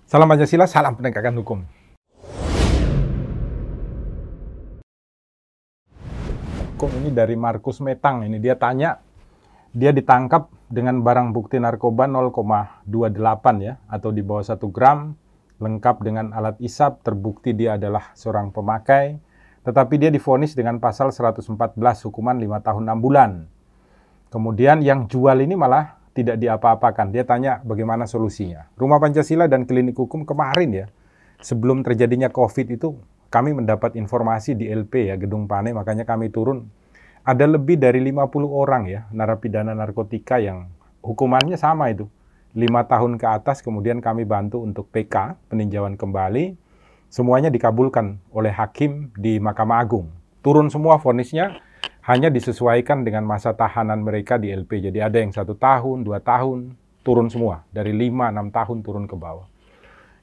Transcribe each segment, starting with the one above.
Salam Pancasila, salam penegakan hukum. Hukum ini dari Markus Metang, ini dia tanya, dia ditangkap dengan barang bukti narkoba 0,28 ya, atau di bawah 1 gram, lengkap dengan alat isap, terbukti dia adalah seorang pemakai, tetapi dia divonis dengan pasal 114, hukuman 5 tahun 6 bulan. Kemudian yang jual ini malah tidak diapa-apakan. Dia tanya bagaimana solusinya. Rumah Pancasila dan Klinik Hukum kemarin ya, sebelum terjadinya COVID itu, kami mendapat informasi di LP ya, Gedung Pane, makanya kami turun. Ada lebih dari 50 orang ya, narapidana narkotika yang hukumannya sama itu. 5 tahun ke atas, kemudian kami bantu untuk PK, peninjauan kembali. Semuanya dikabulkan oleh hakim di Mahkamah Agung. Turun semua vonisnya, hanya disesuaikan dengan masa tahanan mereka di LP. Jadi ada yang 1 tahun, 2 tahun, turun semua. Dari 5, 6 tahun turun ke bawah.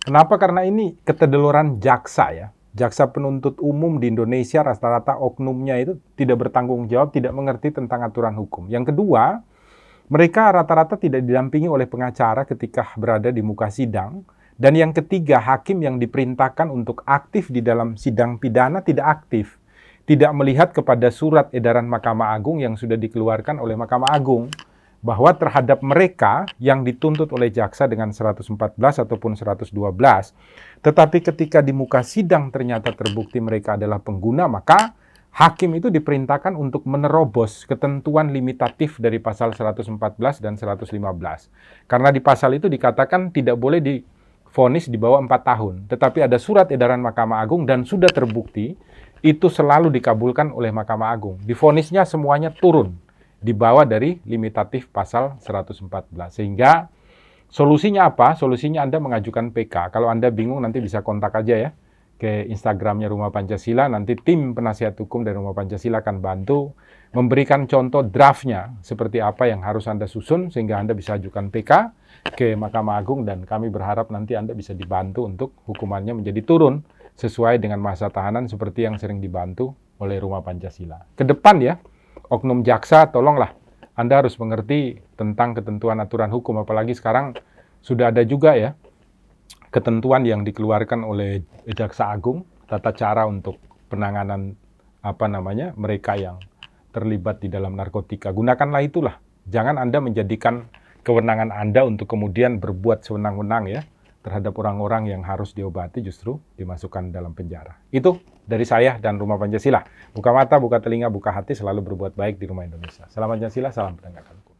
Kenapa? Karena ini ketedeloran jaksa ya. Jaksa penuntut umum di Indonesia rata-rata oknumnya itu tidak bertanggung jawab, tidak mengerti tentang aturan hukum. Yang kedua, mereka rata-rata tidak didampingi oleh pengacara ketika berada di muka sidang. Dan yang ketiga, hakim yang diperintahkan untuk aktif di dalam sidang pidana tidak aktif. Tidak melihat kepada surat edaran Mahkamah Agung yang sudah dikeluarkan oleh Mahkamah Agung bahwa terhadap mereka yang dituntut oleh jaksa dengan 114 ataupun 112, tetapi ketika di muka sidang ternyata terbukti mereka adalah pengguna, maka hakim itu diperintahkan untuk menerobos ketentuan limitatif dari pasal 114 dan 115. Karena di pasal itu dikatakan tidak boleh divonis di bawah 4 tahun, tetapi ada surat edaran Mahkamah Agung dan sudah terbukti itu selalu dikabulkan oleh Mahkamah Agung. Divonisnya semuanya turun di bawah dari limitatif pasal 114. Sehingga solusinya apa? Solusinya Anda mengajukan PK. Kalau Anda bingung nanti bisa kontak aja ya ke Instagramnya Rumah Pancasila. Nanti tim penasihat hukum dari Rumah Pancasila akan bantu memberikan contoh draftnya seperti apa yang harus Anda susun sehingga Anda bisa ajukan PK ke Mahkamah Agung, dan kami berharap nanti Anda bisa dibantu untuk hukumannya menjadi turun sesuai dengan masa tahanan seperti yang sering dibantu oleh Rumah Pancasila. Ke depan ya, oknum jaksa tolonglah Anda harus mengerti tentang ketentuan aturan hukum, apalagi sekarang sudah ada juga ya ketentuan yang dikeluarkan oleh Jaksa Agung, tata cara untuk penanganan mereka yang terlibat di dalam narkotika. Gunakanlah itulah. Jangan Anda menjadikan kewenangan Anda untuk kemudian berbuat sewenang-wenang ya terhadap orang-orang yang harus diobati, justru dimasukkan dalam penjara. Itu dari saya dan Rumah Pancasila. Buka mata, buka telinga, buka hati, selalu berbuat baik di Rumah Indonesia. Salam Pancasila, salam penegakan hukum.